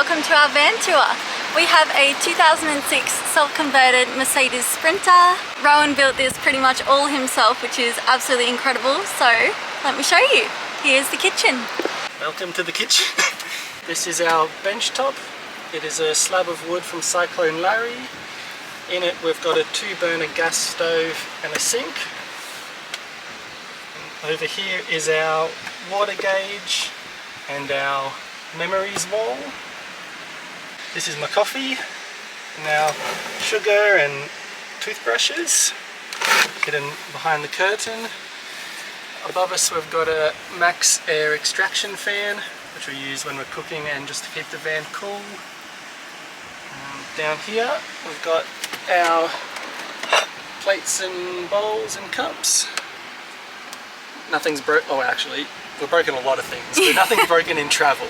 welcome to our van tour. We have a 2006 self-converted Mercedes Sprinter. Rohan built this pretty much all himself, which is absolutely incredible. So let me show you. Here's the kitchen. Welcome to the kitchen. This is our bench top. It is a slab of wood from Cyclone Larry. In it we've got a 2-burner gas stove and a sink. And over here is our water gauge and our memories wall. This is my coffee, and our sugar and toothbrushes hidden behind the curtain. Above us we've got a max air extraction fan, which we use when we're cooking and just to keep the van cool. Down here we've got our plates and bowls and cups. Nothing's broken. Oh, actually, we've broken a lot of things, but nothing's broken in travel.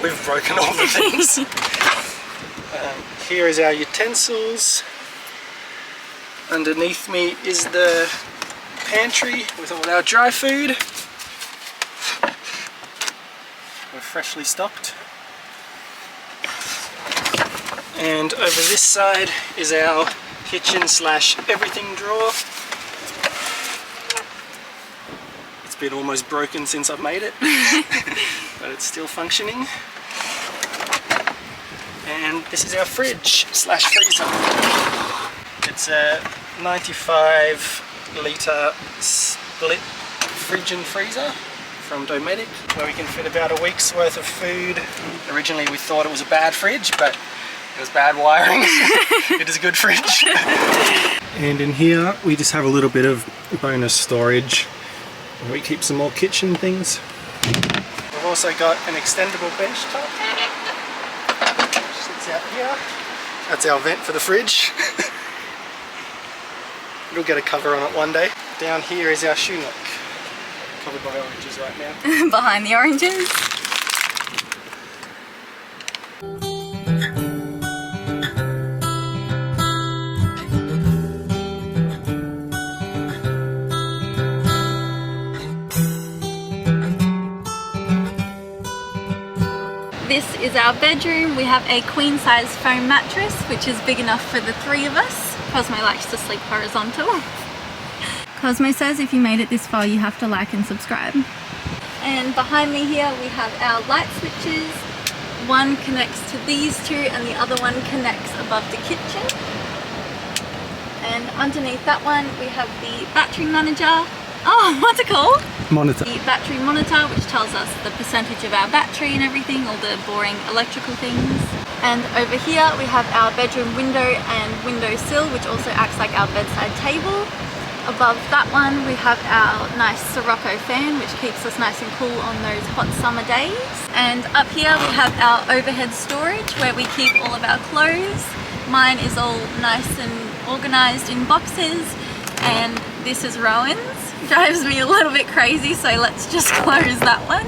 We've broken all the things. Here is our utensils. Underneath me is the pantry with all our dry food. We're freshly stocked. And over this side is our kitchen slash everything drawer. It's been almost broken since I've made it, but it's still functioning. And this is our fridge slash freezer. It's a 95 litre split fridge and freezer from Dometic, where we can fit about a week's worth of food. Originally we thought it was a bad fridge, but it was bad wiring. It is a good fridge. And in here we just have a little bit of bonus storage. We keep some more kitchen things. We've also got an extendable bench top, which sits out here. That's our vent for the fridge. It'll get a cover on it one day. Down here is our shoe nook, covered by oranges right now. Behind the oranges. This is our bedroom. We have a queen size foam mattress, which is big enough for the 3 of us. Cosmo likes to sleep horizontal. Cosmo says if you made it this far, you have to like and subscribe. And behind me here, we have our light switches. One connects to these 2 and the other one connects above the kitchen. And underneath that one, we have the battery manager. Oh, what's it called? Monitor. The battery monitor, which tells us the percentage of our battery and everything, all the boring electrical things. And over here we have our bedroom window and window sill, which also acts like our bedside table. Above that one we have our nice Sirocco fan, which keeps us nice and cool on those hot summer days. And up here we have our overhead storage, where we keep all of our clothes. Mine is all nice and organized in boxes, and this is Rohan's. Drives me a little bit crazy, so let's just close that one.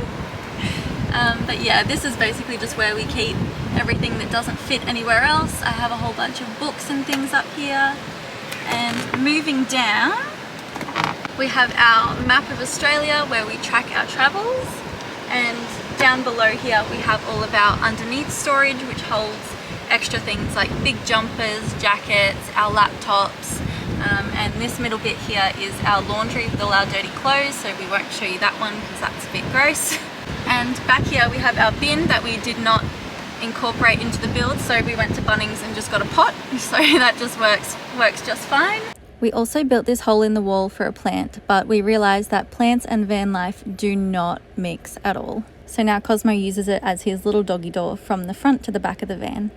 But yeah, this is basically just where we keep everything that doesn't fit anywhere else. I have a whole bunch of books and things up here. And moving down, we have our map of Australia where we track our travels. And down below here we have all of our underneath storage, which holds extra things like big jumpers, jackets, our laptops. And this middle bit here is our laundry with all our dirty clothes, so we won't show you that one because that's a bit gross. And back here we have our bin that we did not incorporate into the build, so we went to Bunnings and just got a pot, so that just works just fine. We also built this hole in the wall for a plant, but we realized that plants and van life do not mix at all. So now Cosmo uses it as his little doggy door from the front to the back of the van.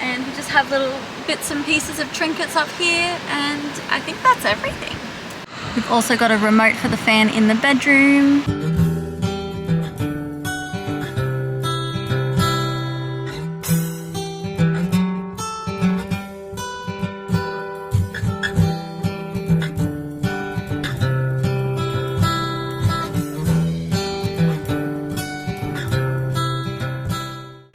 And we just have little bits and pieces of trinkets up here, and I think that's everything. We've also got a remote for the fan in the bedroom.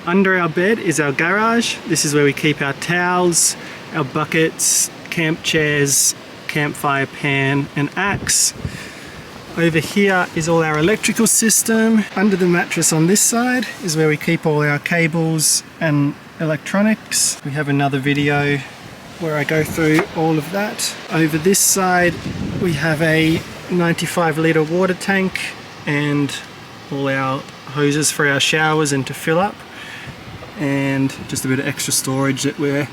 Under our bed is our garage. This is where we keep our towels, our buckets, camp chairs, campfire pan and axe. Over here is all our electrical system. Under the mattress on this side is where we keep all our cables and electronics. We have another video where I go through all of that. Over this side we have a 95 litre water tank and all our hoses for our showers and to fill up, and just a bit of extra storage that we're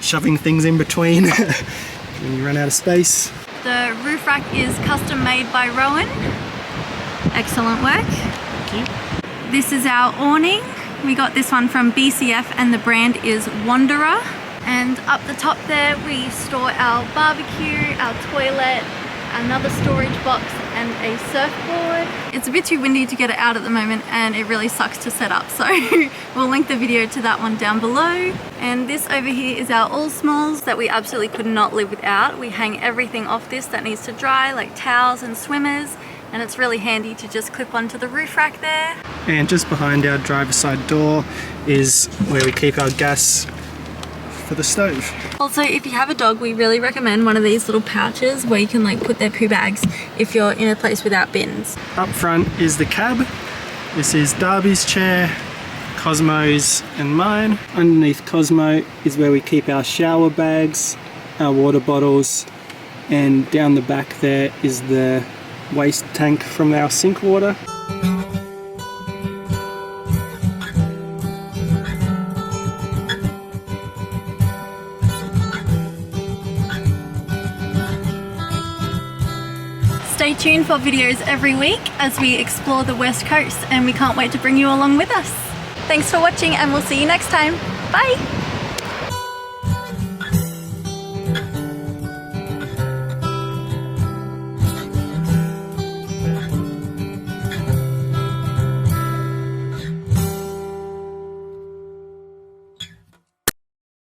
shoving things in between when you run out of space. The roof rack is custom made by Rohan. Excellent work. Thank you. This is our awning. We got this one from BCF and the brand is Wanderer. And up the top there we store our barbecue, our toilet, another storage box and a surfboard. It's a bit too windy to get it out at the moment and it really sucks to set up, so we'll link the video to that one down below. And this over here is our all smalls that we absolutely could not live without. We hang everything off this that needs to dry, like towels and swimmers, and it's really handy to just clip onto the roof rack there. And just behind our driver's side door is where we keep our gas for the stove. Also, if you have a dog, we really recommend one of these little pouches where you can like put their poo bags if you're in a place without bins. Up front is the cab. This is Darby's chair, Cosmo's and mine. Underneath Cosmo is where we keep our shower bags, our water bottles, and down the back there is the waste tank from our sink water. Stay tuned for videos every week as we explore the West Coast, and we can't wait to bring you along with us. Thanks for watching and we'll see you next time. Bye!